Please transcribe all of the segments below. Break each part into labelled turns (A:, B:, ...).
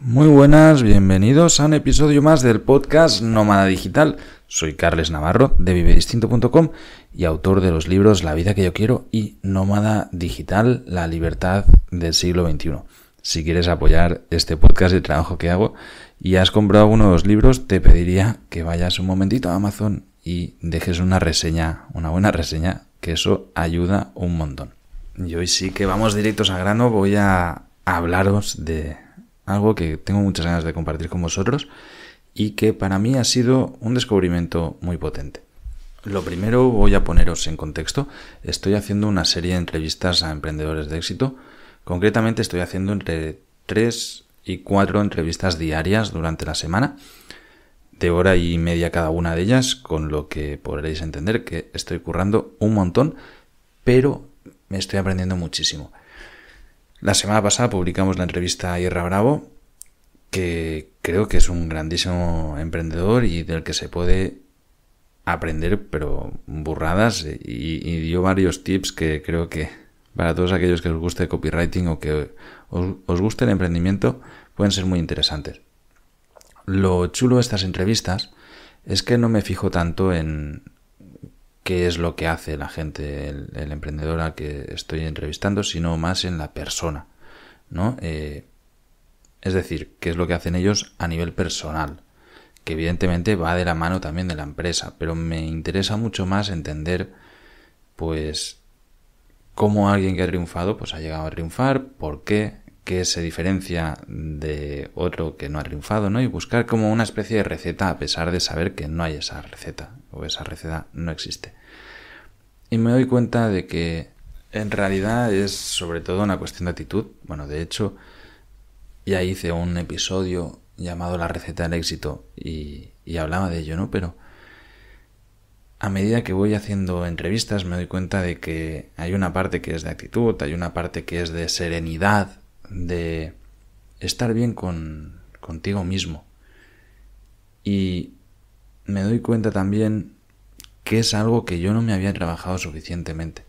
A: Muy buenas, bienvenidos a un episodio más del podcast Nómada Digital. Soy Carles Navarro de vivedistinto.com y autor de los libros La vida que yo quiero y Nómada Digital, la libertad del siglo XXI. Si quieres apoyar este podcast y el trabajo que hago y has comprado uno de los libros, te pediría que vayas un momentito a Amazon y dejes una reseña, una buena reseña, que eso ayuda un montón. Y hoy sí que vamos directos al grano, voy a hablaros de algo que tengo muchas ganas de compartir con vosotros y que para mí ha sido un descubrimiento muy potente. Lo primero, voy a poneros en contexto. Estoy haciendo una serie de entrevistas a emprendedores de éxito. Concretamente estoy haciendo entre 3 y 4 entrevistas diarias durante la semana, de hora y media cada una de ellas, con lo que podréis entender que estoy currando un montón, pero me estoy aprendiendo muchísimo. La semana pasada publicamos la entrevista a Irra Bravo, que creo que es un grandísimo emprendedor y del que se puede aprender, pero burradas, y dio varios tips que creo que para todos aquellos que os guste el copywriting o que os guste el emprendimiento pueden ser muy interesantes. Lo chulo de estas entrevistas es que no me fijo tanto en qué es lo que hace la gente, el emprendedor al que estoy entrevistando, sino más en la persona, ¿no? Es decir, qué es lo que hacen ellos a nivel personal, que evidentemente va de la mano también de la empresa, pero me interesa mucho más entender, pues, cómo alguien que ha triunfado, pues ha llegado a triunfar, por qué se diferencia de otro que no ha triunfado, ¿no? Y buscar como una especie de receta a pesar de saber que no hay esa receta, o esa receta no existe. Y me doy cuenta de que en realidad es sobre todo una cuestión de actitud. Bueno, de hecho, ya hice un episodio llamado La receta del éxito y hablaba de ello, ¿no? Pero a medida que voy haciendo entrevistas me doy cuenta de que hay una parte que es de actitud, hay una parte que es de serenidad, de estar bien contigo mismo. Y me doy cuenta también que es algo que yo no me había trabajado suficientemente.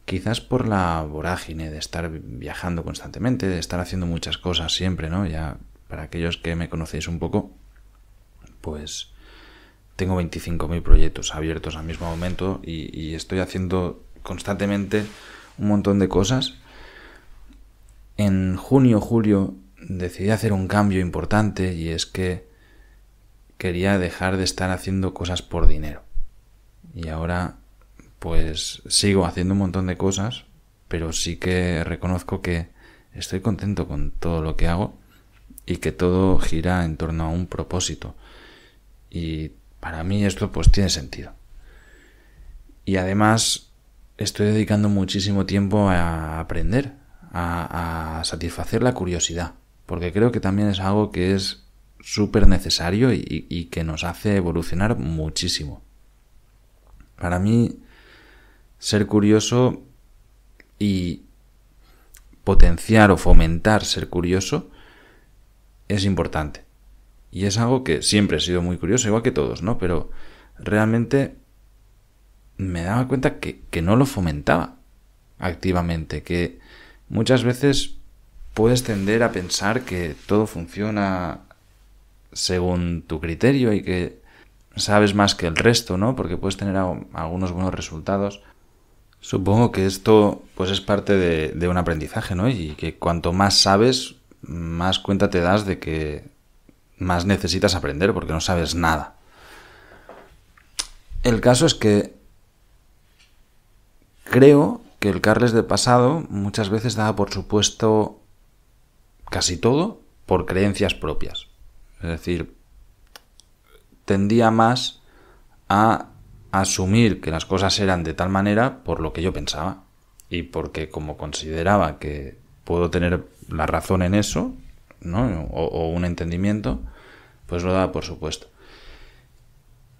A: Quizás por la vorágine de estar viajando constantemente, de estar haciendo muchas cosas siempre, ¿no? Ya para aquellos que me conocéis un poco, pues tengo 25.000 proyectos abiertos al mismo momento y estoy haciendo constantemente un montón de cosas. En junio, julio, decidí hacer un cambio importante y es que quería dejar de estar haciendo cosas por dinero. Y ahora pues sigo haciendo un montón de cosas, pero sí que reconozco que estoy contento con todo lo que hago y que todo gira en torno a un propósito. Y para mí esto pues tiene sentido. Y además estoy dedicando muchísimo tiempo a aprender, a satisfacer la curiosidad, porque creo que también es algo que es súper necesario y que nos hace evolucionar muchísimo. Para mí, ser curioso y potenciar o fomentar ser curioso es importante. Y es algo que siempre he sido muy curioso, igual que todos, ¿no? Pero realmente me daba cuenta que no lo fomentaba activamente, que muchas veces puedes tender a pensar que todo funciona según tu criterio y que sabes más que el resto, ¿no? Porque puedes tener algunos buenos resultados. Supongo que esto pues es parte de un aprendizaje, ¿no? Y que cuanto más sabes, más cuenta te das de que más necesitas aprender porque no sabes nada. El caso es que creo que el Carles del pasado muchas veces daba por supuesto casi todo por creencias propias. Es decir, tendía más a asumir que las cosas eran de tal manera por lo que yo pensaba y porque como consideraba que puedo tener la razón en eso, ¿no? o un entendimiento, pues lo daba por supuesto.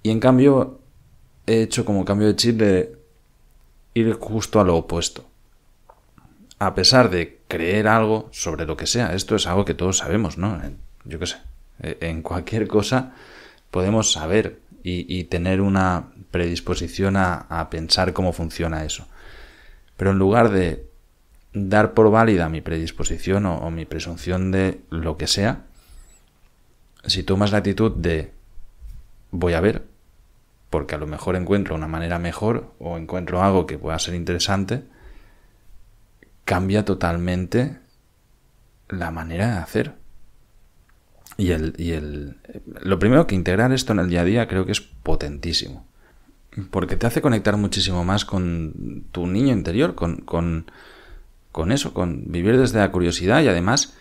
A: Y en cambio he hecho como cambio de chip de ir justo a lo opuesto. A pesar de creer algo sobre lo que sea, esto es algo que todos sabemos, ¿no? Yo qué sé, en cualquier cosa podemos saber y tener una predisposición a pensar cómo funciona eso. Pero en lugar de dar por válida mi predisposición o mi presunción de lo que sea, Si tomas la actitud de voy a ver, porque a lo mejor encuentro una manera mejor o encuentro algo que pueda ser interesante, cambia totalmente la manera de hacer. Lo primero, que integrar esto en el día a día creo que es potentísimo, porque te hace conectar muchísimo más con tu niño interior, con eso, con vivir desde la curiosidad. Y además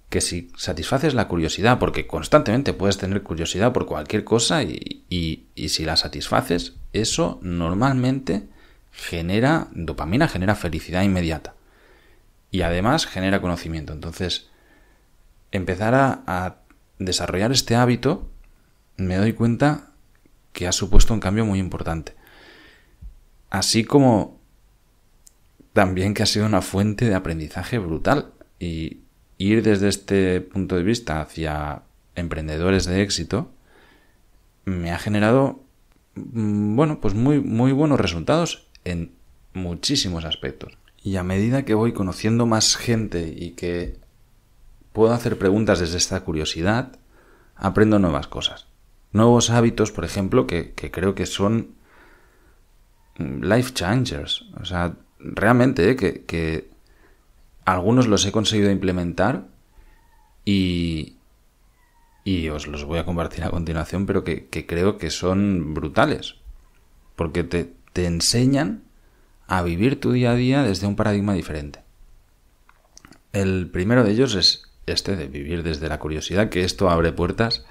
A: que si satisfaces la curiosidad, porque constantemente puedes tener curiosidad por cualquier cosa, y si la satisfaces, eso normalmente genera dopamina, genera felicidad inmediata y además genera conocimiento. Entonces, empezar a desarrollar este hábito, me doy cuenta que ha supuesto un cambio muy importante. Así como también que ha sido una fuente de aprendizaje brutal. Y ir desde este punto de vista hacia emprendedores de éxito me ha generado, pues muy, muy buenos resultados en muchísimos aspectos. Y a medida que voy conociendo más gente y que puedo hacer preguntas desde esta curiosidad, aprendo nuevas cosas. Nuevos hábitos, por ejemplo, que creo que son life changers. O sea, realmente, que algunos los he conseguido implementar y os los voy a compartir a continuación, pero que creo que son brutales. Porque te enseñan a vivir tu día a día desde un paradigma diferente. El primero de ellos es este de vivir desde la curiosidad, que esto abre puertas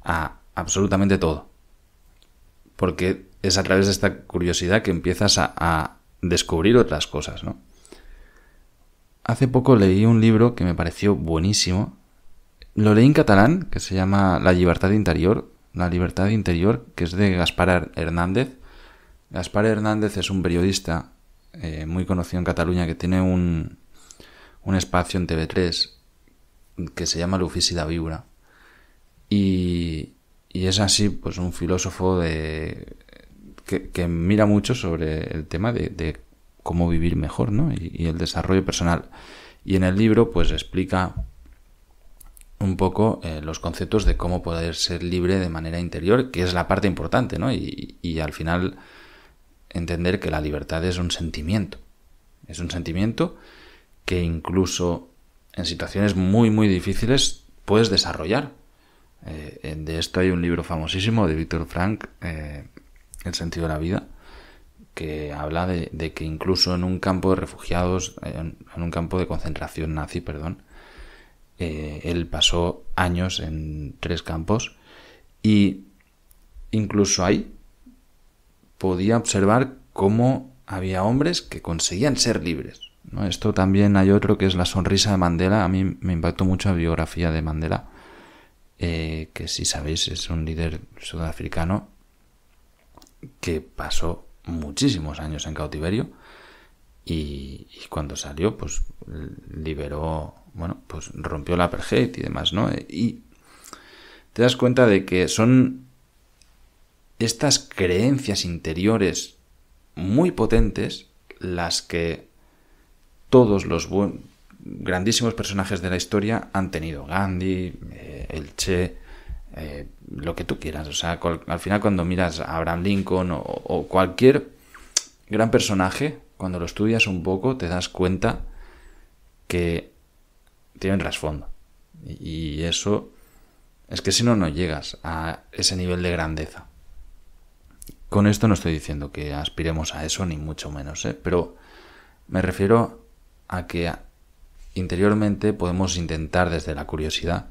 A: a absolutamente todo. Porque es a través de esta curiosidad que empiezas a descubrir otras cosas, ¿no? Hace poco leí un libro que me pareció buenísimo. Lo leí en catalán, que se llama La libertad interior. La libertad interior, que es de Gaspar Hernández. Gaspar Hernández es un periodista muy conocido en Cataluña, que tiene un espacio en TV3 que se llama L'Ofici de Viure. Y es así, pues un filósofo que mira mucho sobre el tema de cómo vivir mejor, ¿no? Y el desarrollo personal. Y en el libro, pues explica un poco los conceptos de cómo poder ser libre de manera interior, que es la parte importante, ¿no? Y al final entender que la libertad es un sentimiento. Es un sentimiento que incluso en situaciones muy, muy difíciles puedes desarrollar. De esto hay un libro famosísimo de Viktor Frankl, El sentido de la vida, que habla de que incluso en un campo de refugiados, en un campo de concentración nazi, él pasó años en 3 campos y incluso ahí podía observar cómo había hombres que conseguían ser libres, ¿no? Esto también hay otro que es La sonrisa de Mandela. A mí me impactó mucho la biografía de Mandela, que si sabéis es un líder sudafricano que pasó muchísimos años en cautiverio y cuando salió pues liberó, pues rompió la apartheid y demás, ¿no? Y te das cuenta de que son estas creencias interiores muy potentes las que todos los grandísimos personajes de la historia han tenido. Gandhi, el Che, lo que tú quieras. O sea, al final cuando miras a Abraham Lincoln o cualquier gran personaje, cuando lo estudias un poco te das cuenta que tienen trasfondo. Y eso es que si no, no llegas a ese nivel de grandeza. Con esto no estoy diciendo que aspiremos a eso, ni mucho menos, pero me refiero a que interiormente podemos intentar desde la curiosidad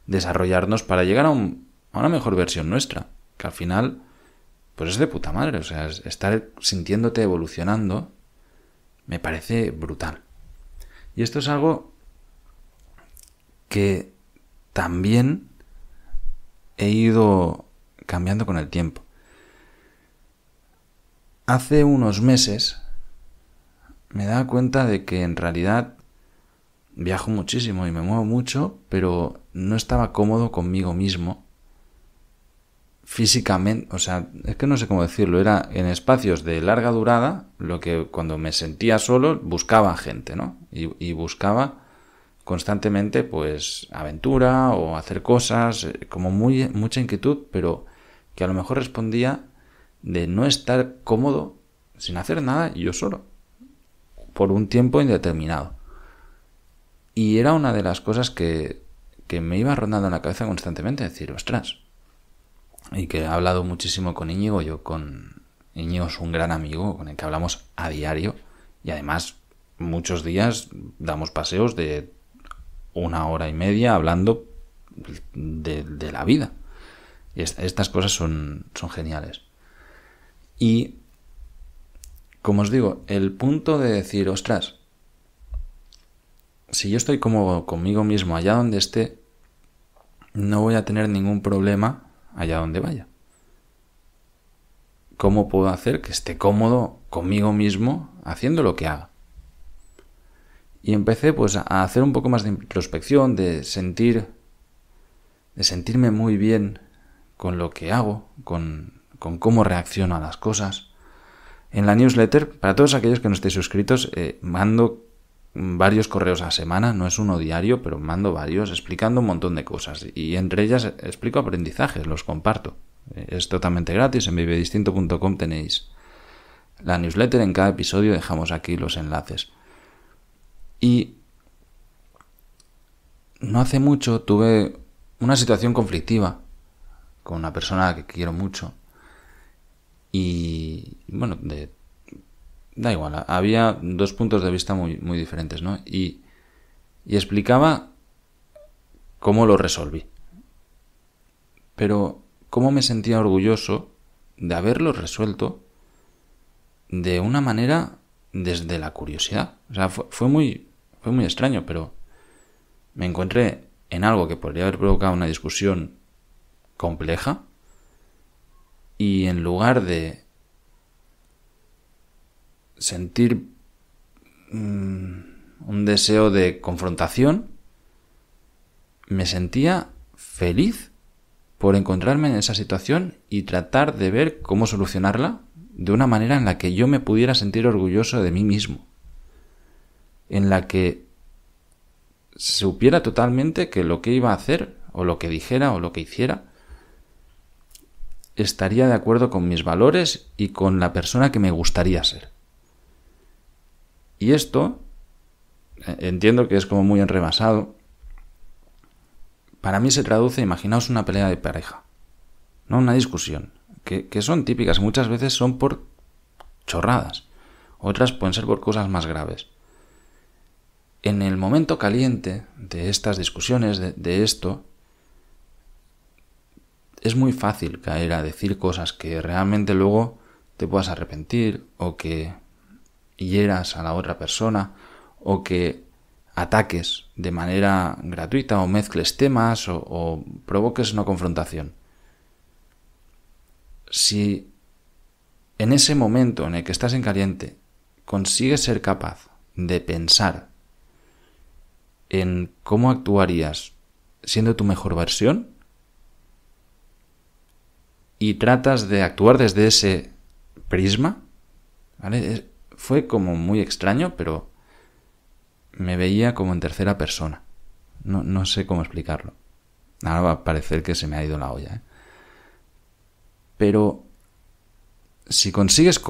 A: desarrollarnos para llegar a una mejor versión nuestra, que al final pues es de puta madre. O sea, estar sintiéndote evolucionando me parece brutal. Y esto es algo que también he ido cambiando con el tiempo. Hace unos meses me daba cuenta de que en realidad viajo muchísimo y me muevo mucho, pero no estaba cómodo conmigo mismo físicamente. O sea, es que no sé cómo decirlo. Era en espacios de larga durada, lo que cuando me sentía solo buscaba gente, ¿no? Y buscaba constantemente pues aventura o hacer cosas, como mucha inquietud, pero que a lo mejor respondía de no estar cómodo sin hacer nada yo solo, por un tiempo indeterminado. Y era una de las cosas que me iba rondando en la cabeza constantemente, decir, ostras, y que he hablado muchísimo con Íñigo. Íñigo es un gran amigo con el que hablamos a diario, y además muchos días damos paseos de 1 hora y media hablando de la vida. Y estas cosas son geniales. Y, como os digo, el punto de decir, ostras, si yo estoy cómodo conmigo mismo allá donde esté, no voy a tener ningún problema allá donde vaya. ¿Cómo puedo hacer que esté cómodo conmigo mismo haciendo lo que haga? Y empecé pues a hacer un poco más de introspección, de sentirme muy bien con lo que hago, con cómo reacciono a las cosas. En la newsletter, para todos aquellos que no estéis suscritos, mando varios correos a la semana, no es uno diario, pero mando varios explicando un montón de cosas. Y entre ellas explico aprendizajes, los comparto. Es totalmente gratis, en vivedistinto.com tenéis la newsletter, en cada episodio dejamos aquí los enlaces. Y no hace mucho tuve una situación conflictiva con una persona que quiero mucho. Y bueno, da igual, había dos puntos de vista muy, muy diferentes, ¿no? Y explicaba cómo lo resolví. Pero cómo me sentía orgulloso de haberlo resuelto de una manera desde la curiosidad. O sea, fue muy extraño, pero me encontré en algo que podría haber provocado una discusión compleja, y en lugar de sentir un deseo de confrontación, me sentía feliz por encontrarme en esa situación y tratar de ver cómo solucionarla de una manera en la que yo me pudiera sentir orgulloso de mí mismo, en la que supiera totalmente que lo que iba a hacer, o lo que dijera, o lo que hiciera, estaría de acuerdo con mis valores y con la persona que me gustaría ser. Y esto, entiendo que es como muy enrevesado, para mí se traduce, imaginaos una pelea de pareja, no una discusión, que son típicas, muchas veces son por chorradas, otras pueden ser por cosas más graves. En el momento caliente de estas discusiones, de esto, es muy fácil caer a decir cosas que realmente luego te puedas arrepentir, o que hieras a la otra persona, o que ataques de manera gratuita, o mezcles temas, o provoques una confrontación. Si en ese momento en el que estás en caliente consigues ser capaz de pensar en cómo actuarías siendo tu mejor versión, y tratas de actuar desde ese prisma, ¿vale? Fue como muy extraño, pero me veía como en tercera persona. No sé cómo explicarlo. Ahora va a parecer que se me ha ido la olla, ¿eh? Pero si consigues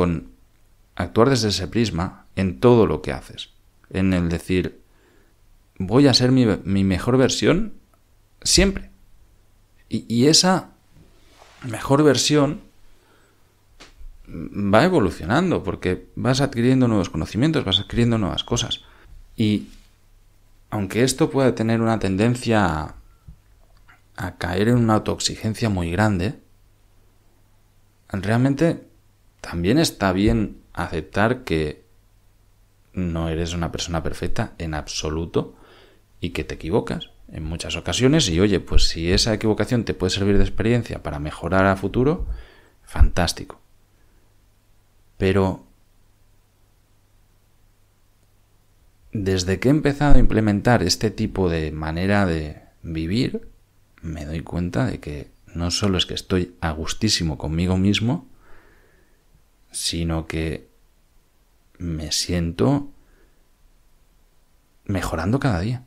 A: actuar desde ese prisma en todo lo que haces, en el decir, voy a ser mi mejor versión siempre. Y esa mejor versión va evolucionando, porque vas adquiriendo nuevos conocimientos, vas adquiriendo nuevas cosas. Y aunque esto puede tener una tendencia a caer en una autoexigencia muy grande, realmente también está bien aceptar que no eres una persona perfecta en absoluto y que te equivocas en muchas ocasiones, y oye, pues si esa equivocación te puede servir de experiencia para mejorar a futuro, fantástico. Pero desde que he empezado a implementar este tipo de manera de vivir, me doy cuenta de que no solo es que estoy a gustísimo conmigo mismo, sino que me siento mejorando cada día.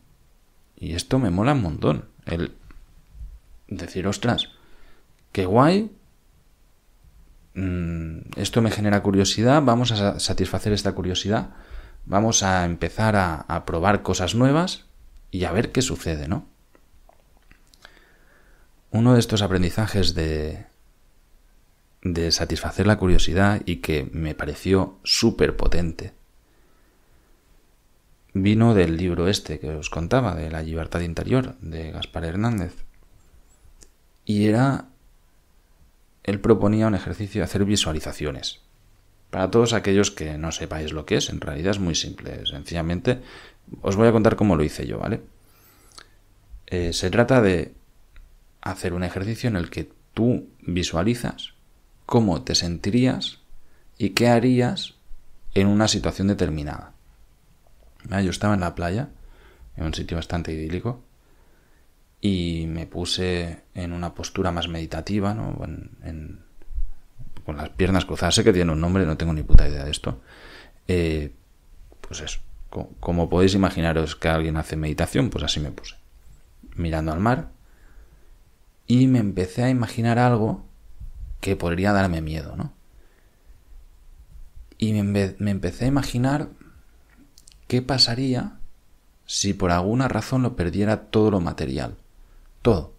A: Y esto me mola un montón. El decir, ostras, qué guay. Esto me genera curiosidad. Vamos a satisfacer esta curiosidad. Vamos a empezar a probar cosas nuevas y a ver qué sucede, ¿no? Uno de estos aprendizajes de satisfacer la curiosidad y que me pareció súper potente vino del libro este que os contaba, de La libertad interior, de Gaspar Hernández. Y él proponía un ejercicio de hacer visualizaciones. Para todos aquellos que no sepáis lo que es, en realidad es muy simple. Sencillamente os voy a contar cómo lo hice yo, ¿vale? Se trata de hacer un ejercicio en el que tú visualizas cómo te sentirías y qué harías en una situación determinada. Yo estaba en la playa, en un sitio bastante idílico, y me puse en una postura más meditativa, ¿no? Con las piernas cruzadas. Sé que tiene un nombre, no tengo ni puta idea de esto. Pues eso, como podéis imaginaros que alguien hace meditación, pues así me puse, mirando al mar, y me empecé a imaginar algo que podría darme miedo, ¿no? Y me empecé a imaginar qué pasaría si por alguna razón lo perdiera todo lo material. Todo.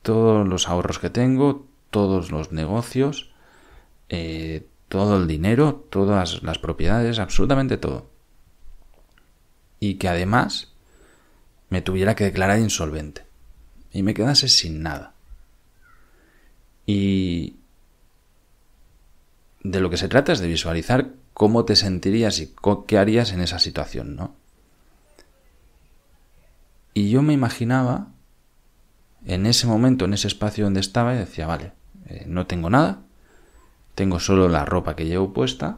A: Todos los ahorros que tengo, todos los negocios, todo el dinero, todas las propiedades, absolutamente todo. Y que además me tuviera que declarar insolvente y me quedase sin nada. Y de lo que se trata es de visualizar cómo te sentirías y qué harías en esa situación, ¿no? Y yo me imaginaba en ese momento, en ese espacio donde estaba, y decía, vale, no tengo nada, tengo solo la ropa que llevo puesta,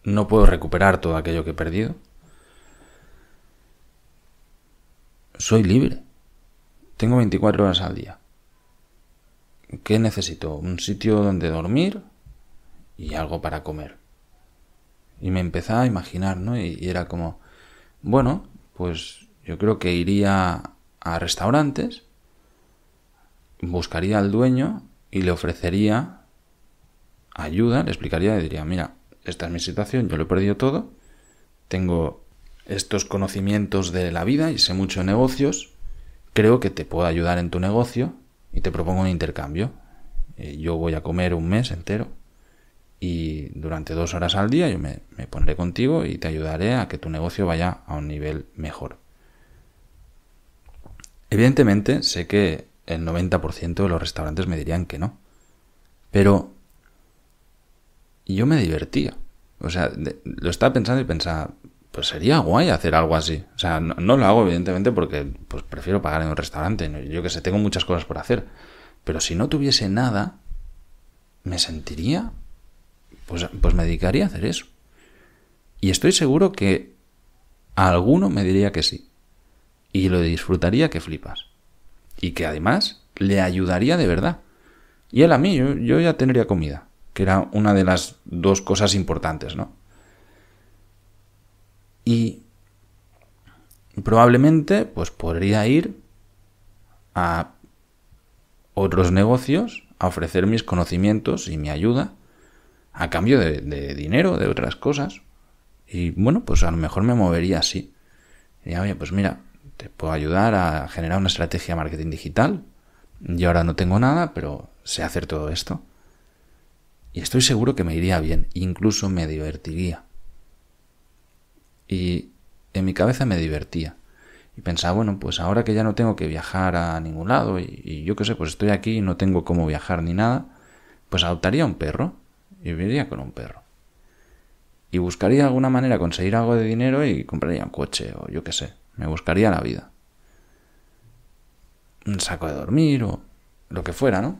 A: no puedo recuperar todo aquello que he perdido, soy libre, tengo 24 horas al día. ¿Qué necesito? Un sitio donde dormir y algo para comer. Y me empezaba a imaginar, ¿no? Y era como, bueno, pues yo creo que iría a restaurantes, buscaría al dueño y le ofrecería ayuda, le explicaría y diría, mira, esta es mi situación, yo lo he perdido todo, tengo estos conocimientos de la vida y sé mucho de negocios, creo que te puedo ayudar en tu negocio y te propongo un intercambio. Yo voy a comer un mes entero y durante 2 horas al día yo me pondré contigo y te ayudaré a que tu negocio vaya a un nivel mejor. Evidentemente sé que el 90% de los restaurantes me dirían que no, pero yo me divertía. O sea, lo estaba pensando y pensaba, pues sería guay hacer algo así. O sea, no lo hago evidentemente porque pues prefiero pagar en un restaurante. Yo que sé, tengo muchas cosas por hacer. Pero si no tuviese nada, me sentiría, pues me dedicaría a hacer eso. Y estoy seguro que a alguno me diría que sí. Y lo disfrutaría que flipas. Y que además le ayudaría de verdad. Y él a mí, yo ya tendría comida, que era una de las 2 cosas importantes, ¿no? Y probablemente pues podría ir a otros negocios a ofrecer mis conocimientos y mi ayuda a cambio de dinero, de otras cosas. Y bueno, pues a lo mejor me movería así. Y oye, pues mira, te puedo ayudar a generar una estrategia de marketing digital. Yo ahora no tengo nada, pero sé hacer todo esto. Y estoy seguro que me iría bien, incluso me divertiría. Y en mi cabeza me divertía. Y pensaba, bueno, pues ahora que ya no tengo que viajar a ningún lado y yo qué sé, pues estoy aquí y no tengo cómo viajar ni nada, pues adoptaría un perro y viviría con un perro. Y buscaría alguna manera de conseguir algo de dinero y compraría un coche o yo qué sé, me buscaría la vida. Un saco de dormir o lo que fuera, ¿no?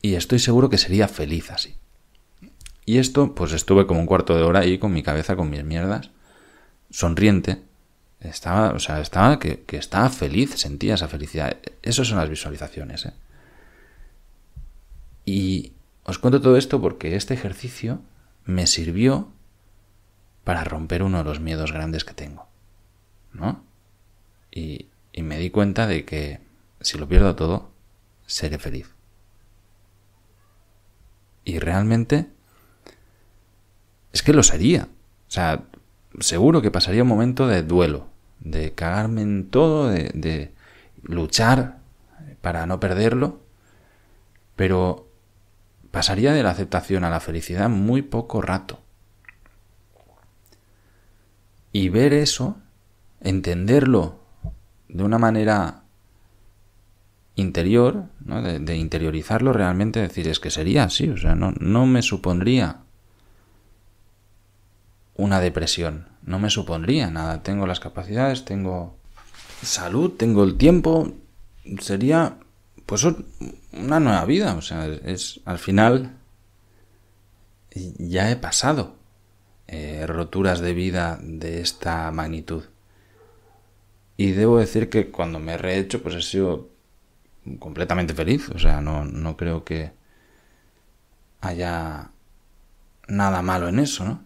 A: Y estoy seguro que sería feliz así. Y esto, pues estuve como un cuarto de hora ahí con mi cabeza, con mis mierdas, sonriente. Estaba que estaba feliz, sentía esa felicidad. Esas son las visualizaciones, ¿eh? Y os cuento todo esto porque este ejercicio me sirvió para romper uno de los miedos grandes que tengo, ¿no? Y me di cuenta de que si lo pierdo todo, seré feliz. Y realmente es que lo sería. O sea, seguro que pasaría un momento de duelo, de cagarme en todo, de luchar para no perderlo, pero pasaría de la aceptación a la felicidad muy poco rato. Y ver eso, entenderlo de una manera interior, ¿no? De interiorizarlo realmente, decir, es que sería así, o sea, no me supondría una depresión, no me supondría nada. Tengo las capacidades, tengo salud, tengo el tiempo, sería pues una nueva vida. O sea, es al final ya he pasado roturas de vida de esta magnitud. Y debo decir que cuando me he rehecho, pues he sido completamente feliz. O sea, no creo que haya nada malo en eso, ¿no?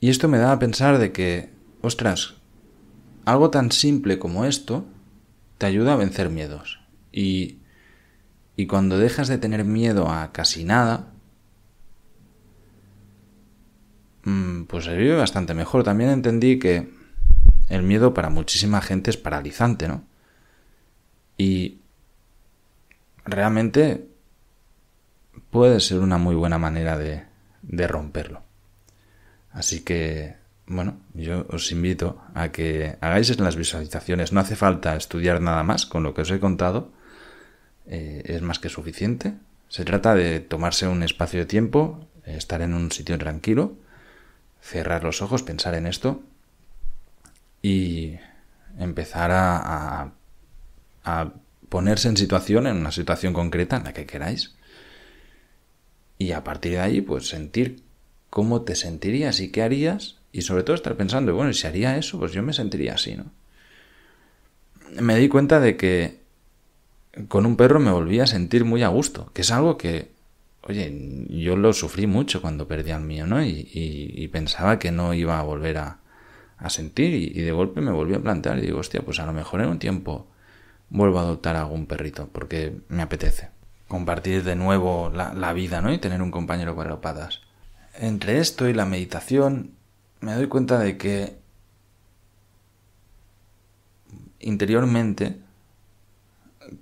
A: Y esto me da a pensar de que, ostras, algo tan simple como esto te ayuda a vencer miedos. Y cuando dejas de tener miedo a casi nada, pues se vive bastante mejor. También entendí que el miedo para muchísima gente es paralizante, ¿no? Y realmente puede ser una muy buena manera de romperlo. Así que, bueno, yo os invito a que hagáis las visualizaciones. No hace falta estudiar nada más, con lo que os he contado es más que suficiente. Se trata de tomarse un espacio de tiempo, estar en un sitio tranquilo, cerrar los ojos, pensar en esto y empezar a ponerse en una situación concreta en la que queráis. Y a partir de ahí, pues sentir cómo te sentirías y qué harías, y sobre todo estar pensando, bueno, si haría eso, pues yo me sentiría así, ¿no? Me di cuenta de que con un perro me volví a sentir muy a gusto, que es algo que, oye, yo lo sufrí mucho cuando perdí al mío, ¿no? Y pensaba que no iba a volver a sentir, y de golpe me volví a plantear y digo, hostia, pues a lo mejor en un tiempo vuelvo a adoptar a algún perrito, porque me apetece compartir de nuevo la vida, ¿no? Y tener un compañero para las patas. Entre esto y la meditación me doy cuenta de que interiormente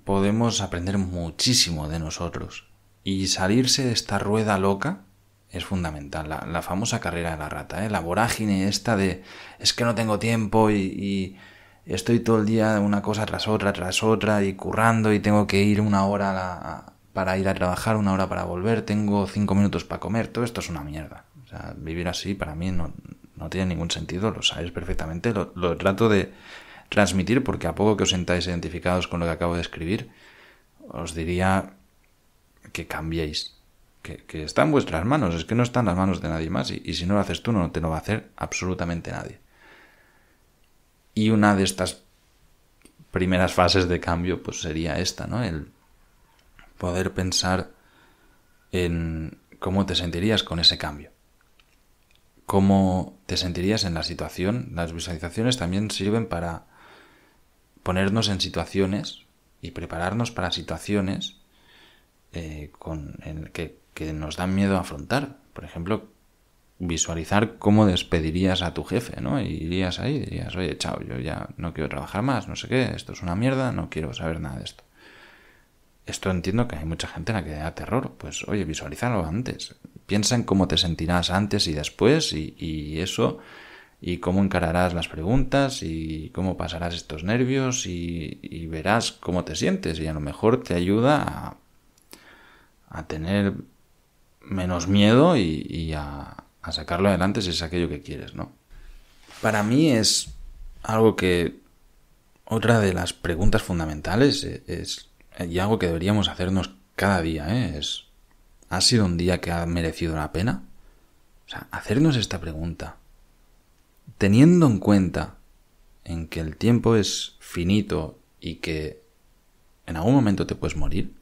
A: podemos aprender muchísimo de nosotros, y salirse de esta rueda loca es fundamental. La famosa carrera de la rata, la vorágine esta de es que no tengo tiempo y estoy todo el día una cosa tras otra y currando, y tengo que ir una hora para ir a trabajar, una hora para volver, tengo 5 minutos para comer. Todo esto es una mierda. O sea, vivir así para mí no tiene ningún sentido, lo sabéis perfectamente. Lo trato de transmitir porque a poco que os sentáis identificados con lo que acabo de escribir, os diría que cambiéis, que está en vuestras manos, es que no está en las manos de nadie más, y si no lo haces tú, no te lo va a hacer absolutamente nadie. Y una de estas primeras fases de cambio pues sería esta, ¿no? El poder pensar en cómo te sentirías con ese cambio. Cómo te sentirías en la situación. Las visualizaciones también sirven para ponernos en situaciones y prepararnos para situaciones que nos dan miedo a afrontar. Por ejemplo, visualizar cómo despedirías a tu jefe, ¿no? Y irías ahí y dirías, oye, chao, yo ya no quiero trabajar más, no sé qué, esto es una mierda, no quiero saber nada de esto. Esto entiendo que hay mucha gente a la que da terror. Pues oye, visualízalo antes. Piensa en cómo te sentirás antes y después, y eso, y cómo encararás las preguntas, y cómo pasarás estos nervios, y verás cómo te sientes, y a lo mejor te ayuda a tener menos miedo y a sacarlo adelante si es aquello que quieres, ¿no? Para mí es algo que, otra de las preguntas fundamentales es y algo que deberíamos hacernos cada día, ¿ha sido un día que ha merecido la pena? O sea, hacernos esta pregunta, teniendo en cuenta en que el tiempo es finito y que en algún momento te puedes morir.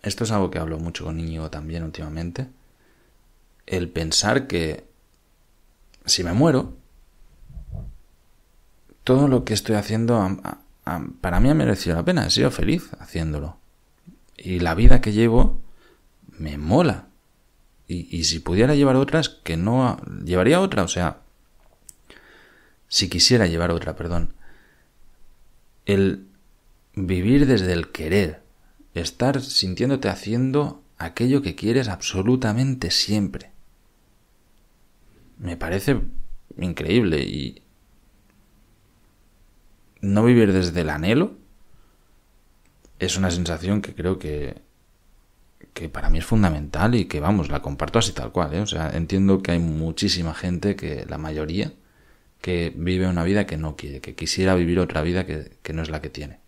A: Esto es algo que hablo mucho con Íñigo también últimamente. el pensar que si me muero, todo lo que estoy haciendo para mí ha merecido la pena, he sido feliz haciéndolo. Y la vida que llevo me mola. Y si pudiera llevar otras, que no... Llevaría otra, o sea... Si quisiera llevar otra, perdón. El vivir desde el querer. Estar sintiéndote haciendo aquello que quieres absolutamente siempre. Me parece increíble. Y no vivir desde el anhelo es una sensación que creo que para mí es fundamental y que, vamos, la comparto así tal cual, ¿eh? O sea, entiendo que hay muchísima gente, que la mayoría, que vive una vida que no quiere, que quisiera vivir otra vida que no es la que tiene.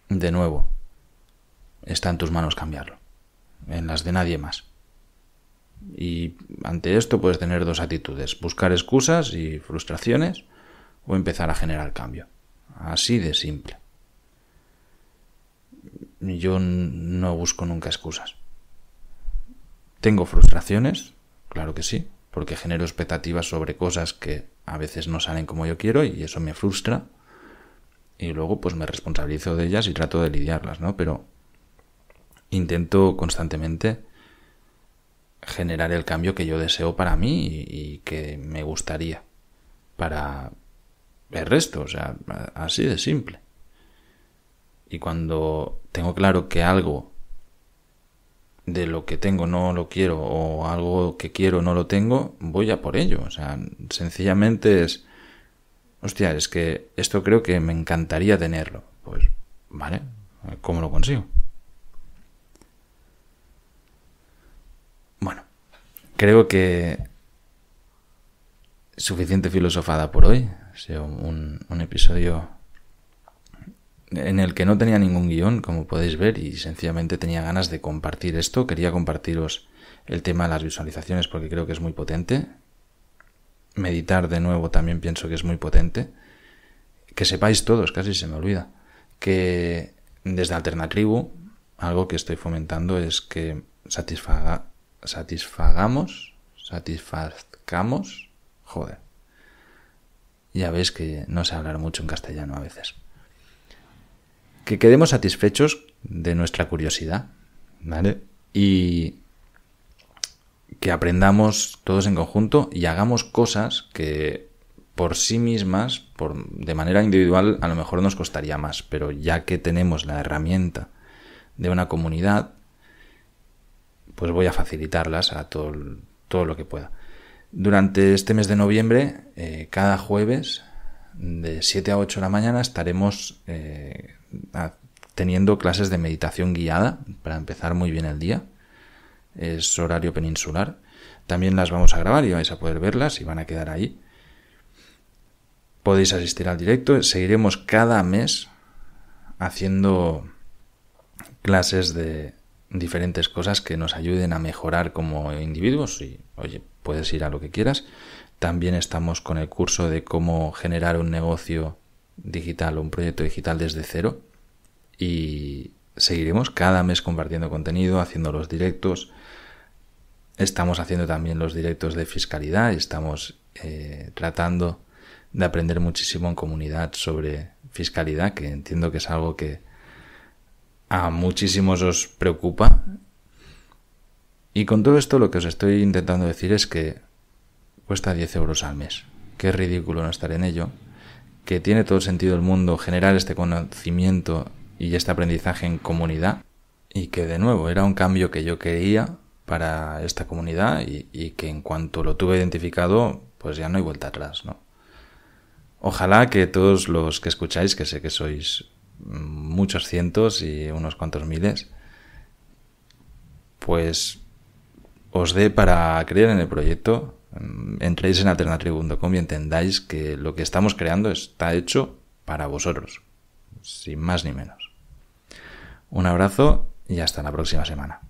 A: De nuevo, está en tus manos cambiarlo, en las de nadie más. Y ante esto puedes tener dos actitudes: buscar excusas y frustraciones, o empezar a generar cambio. Así de simple. Yo no busco nunca excusas. Tengo frustraciones, claro que sí, porque genero expectativas sobre cosas que a veces no salen como yo quiero y eso me frustra. Y luego pues me responsabilizo de ellas y trato de lidiarlas, ¿no? Pero intento constantemente generar el cambio que yo deseo para mí y que me gustaría para el resto, o sea, así de simple. Y cuando tengo claro que algo de lo que tengo no lo quiero, o algo que quiero no lo tengo, voy a por ello. O sea, sencillamente es... Hostia, es que esto creo que me encantaría tenerlo. Pues, vale, ¿cómo lo consigo? Bueno, creo que suficiente filosofada por hoy. Ha sido un episodio en el que no tenía ningún guión, como podéis ver, y sencillamente tenía ganas de compartir esto. Quería compartiros el tema de las visualizaciones porque creo que es muy potente. Meditar, de nuevo, también pienso que es muy potente. Que sepáis todos, casi se me olvida, que desde Alternatribu algo que estoy fomentando es que satisfagamos, joder. Ya veis que no sé hablar mucho en castellano a veces. Que quedemos satisfechos de nuestra curiosidad, ¿vale? Y que aprendamos todos en conjunto y hagamos cosas que por sí mismas, de manera individual, a lo mejor nos costaría más, pero ya que tenemos la herramienta de una comunidad, pues voy a facilitarlas a todo lo que pueda. Durante este mes de noviembre, cada jueves, de 7 a 8 de la mañana, estaremos teniendo clases de meditación guiada para empezar muy bien el día. Es horario peninsular. También las vamos a grabar y vais a poder verlas y van a quedar ahí. Podéis asistir al directo. Seguiremos cada mes haciendo clases de diferentes cosas que nos ayuden a mejorar como individuos. Y, oye, puedes ir a lo que quieras. También estamos con el curso de cómo generar un negocio digital o un proyecto digital desde cero. Y seguiremos cada mes compartiendo contenido, haciendo los directos. Estamos haciendo también los directos de fiscalidad y estamos tratando de aprender muchísimo en comunidad sobre fiscalidad, que entiendo que es algo que a muchísimos os preocupa. Y con todo esto lo que os estoy intentando decir es que cuesta 10 euros al mes. Que es ridículo no estar en ello. Que tiene todo el sentido del mundo generar este conocimiento y este aprendizaje en comunidad. Y que, de nuevo, era un cambio que yo quería para esta comunidad y que en cuanto lo tuve identificado, pues ya no hay vuelta atrás, ¿no? Ojalá que todos los que escucháis, que sé que sois muchos cientos y unos cuantos miles, pues os dé para creer en el proyecto, entréis en alternatribu.com y entendáis que lo que estamos creando está hecho para vosotros, sin más ni menos. Un abrazo y hasta la próxima semana.